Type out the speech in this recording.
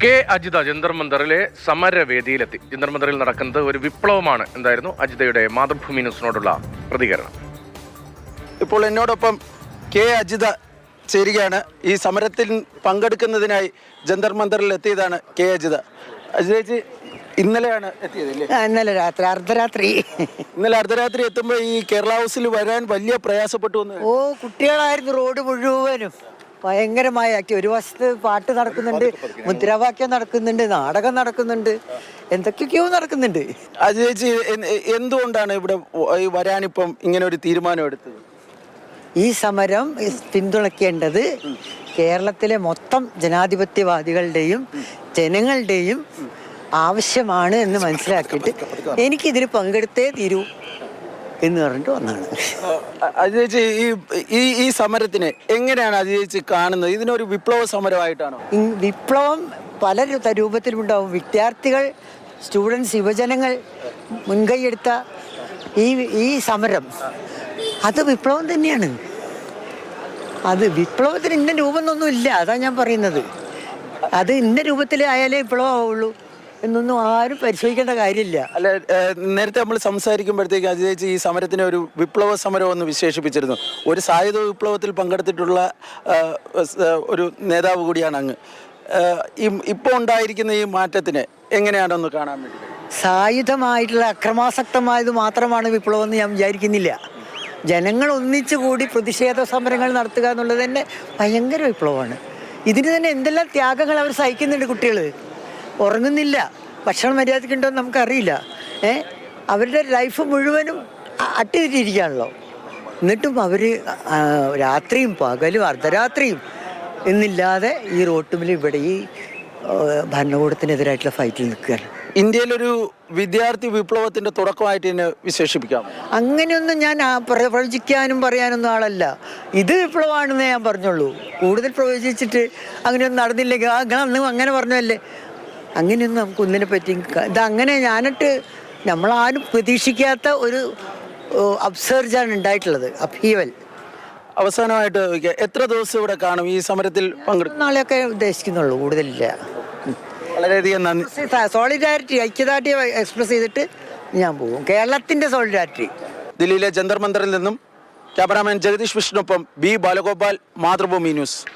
K Ajitha Jantar മന്ദറിലെ സമരവേദിയിലെത്തി. Jantar മന്ദറിൽ നടക്കുന്നത് ഒരു വിപ്ലവമാണ് എന്തായിരുന്നു അജിതയുടെ മാതൃഭൂമി ന്യൂസിനോടുള്ള പ്രതികരണം. ഇപ്പോൾ എന്നോടൊപ്പം കെ അജിത ചേരുകയാണ്. ഈ സമരത്തിൽ പങ്കെടുക്കുന്നതിനായി ജന്തർ മന്ദറിൽ എത്തിയതാണ് കെ അജിത. അജിതേച്ചി ഇന്നലെയാണ് എത്തിയതല്ലേ? ഇന്നലെ അർദ്ധരാത്രി എത്തുമ്പോൾ ഈ കേരള ഹൗസിൽ വരാൻ വലിയ പ്രയാസപ്പെട്ടു എന്ന്. കുട്ടികളായിരുന്നു റോഡ് മുഴുവനും. ഭയങ്കരമായ ഒരു വശത്ത് പാട്ട് നടക്കുന്നുണ്ട്, മുദ്രാവാക്യം നടക്കുന്നുണ്ട്, നാടകം നടക്കുന്നുണ്ട്, എന്തൊക്കെയൊക്കെയോ നടക്കുന്നുണ്ട്. അജിതേച്ചി എന്തുകൊണ്ടാണ് ഇവിടെ വരാനിപ്പം ഇങ്ങനെ ഒരു തീരുമാനം എടുത്തത്? ഈ സമരം പിന്തുണയ്ക്കേണ്ടത് കേരളത്തിലെ മൊത്തം ജനാധിപത്യവാദികളുടെയും ജനങ്ങളുടെയും ആവശ്യമാണ് എന്ന് മനസ്സിലാക്കിയിട്ട് എനിക്കിതിൽ പങ്കെടുത്തേ തീരൂ എന്ന് പറഞ്ഞിട്ട് വന്നാണ്. അജിതേച്ചി ഈ സമരത്തിനെ എങ്ങനെയാണ് അജിതേച്ചി കാണുന്നത്? ഇതിനൊരു വിപ്ലവ സമരമായിട്ടാണോ? വിപ്ലവം പല രൂപത്തിലുണ്ടാവും. വിദ്യാർത്ഥികൾ, സ്റ്റുഡൻസ്, യുവജനങ്ങൾ മുൻകൈയെടുത്ത ഈ സമരം അത് വിപ്ലവം തന്നെയാണ്. അത് വിപ്ലവത്തിന് ഇന്ന രൂപമൊന്നും ഇല്ല. അതാ ഞാൻ പറയുന്നത്. അത് ഇന്ന രൂപത്തിലായാലേ വിപ്ലവമാവുള്ളൂ എന്നൊന്നും ആരും പരിശോധിക്കേണ്ട കാര്യമില്ല. അല്ല, നേരത്തെ നമ്മൾ സംസാരിക്കുമ്പോഴത്തേക്ക് അജിതേച്ചി ഈ സമരത്തിനെ ഒരു വിപ്ലവ സമരം എന്ന് വിശേഷിപ്പിച്ചിരുന്നു. ഒരു സായുധ വിപ്ലവത്തിൽ പങ്കെടുത്തിട്ടുള്ള ഒരു നേതാവ് കൂടിയാണ് അങ്ങ്. ഇപ്പോൾ ഉണ്ടായിരിക്കുന്ന ഈ മാറ്റത്തിനെ എങ്ങനെയാണെന്ന് കാണാൻ വേണ്ടി? സായുധമായിട്ടുള്ള അക്രമാസക്തമായത് മാത്രമാണ് വിപ്ലവം എന്ന് ഞാൻ വിചാരിക്കുന്നില്ല. ജനങ്ങൾ ഒന്നിച്ചുകൂടി പ്രതിഷേധ സമരങ്ങൾ നടത്തുക എന്നുള്ളത് തന്നെ ഭയങ്കര വിപ്ലവമാണ്. ഇതിന് തന്നെ എന്തെല്ലാം ത്യാഗങ്ങൾ അവർ സഹിക്കുന്നുണ്ട്. കുട്ടികൾ ഉറങ്ങുന്നില്ല, ഭക്ഷണം മര്യാദയ്ക്കുണ്ടോയെന്ന് നമുക്കറിയില്ല. അവരുടെ ലൈഫ് മുഴുവനും അട്ടിതിരിക്കുകയാണല്ലോ. എന്നിട്ടും അവർ രാത്രിയും പകലും അർദ്ധരാത്രിയും എന്നില്ലാതെ ഈ റോട്ടുമിൽ ഇവിടെ ഈ ഭരണകൂടത്തിനെതിരായിട്ടുള്ള ഫൈറ്റിൽ നിൽക്കുകയാണ്. ഇന്ത്യയിലൊരു വിദ്യാർത്ഥി വിപ്ലവത്തിന്റെ തുടക്കമായിട്ട് തന്നെ വിശേഷിപ്പിക്കാം. അങ്ങനെയൊന്നും ഞാൻ പ്രവചിക്കാനും പറയാനൊന്നും ആളല്ല. ഇത് വിപ്ലവമാണെന്നേ ഞാൻ പറഞ്ഞുള്ളൂ. കൂടുതൽ പ്രവചിച്ചിട്ട് അങ്ങനെയൊന്നും നടന്നില്ലെങ്കിൽ അന്ന് അങ്ങനെ പറഞ്ഞല്ലേ. അങ്ങനെയൊന്നും നമുക്ക് ഒന്നിനെ പറ്റി ഇതങ്ങനെ ഞാനിട്ട് നമ്മളാരും പ്രതീക്ഷിക്കാത്ത ഒരു അപ്സർജാണ് ഉണ്ടായിട്ടുള്ളത്, അപ്ഹീവൽ. അവസാനമായിട്ട് എത്ര ദിവസം ഇവിടെ കാണും ഈ സമരത്തിൽ പങ്കെടുക്കും? നാളെയൊക്കെ ഉദ്ദേശിക്കുന്നുള്ളൂ, കൂടുതലില്ല. വളരെയധികം നന്ദി. സോളിഡാരിറ്റി, ഐക്യദാർഢ്യം എക്സ്പ്രസ് ചെയ്തിട്ട് ഞാൻ പോകും. കേരളത്തിന്റെ സോളിഡാരിറ്റി. ദില്ലിയിലെ ജന്തർ മന്ദറിൽ നിന്നും ക്യാമറാമാൻ ജഗദീഷ് വിഷ്ണുവൊപ്പം ബി ബാലഗോപാൽ, മാതൃഭൂമി ന്യൂസ്.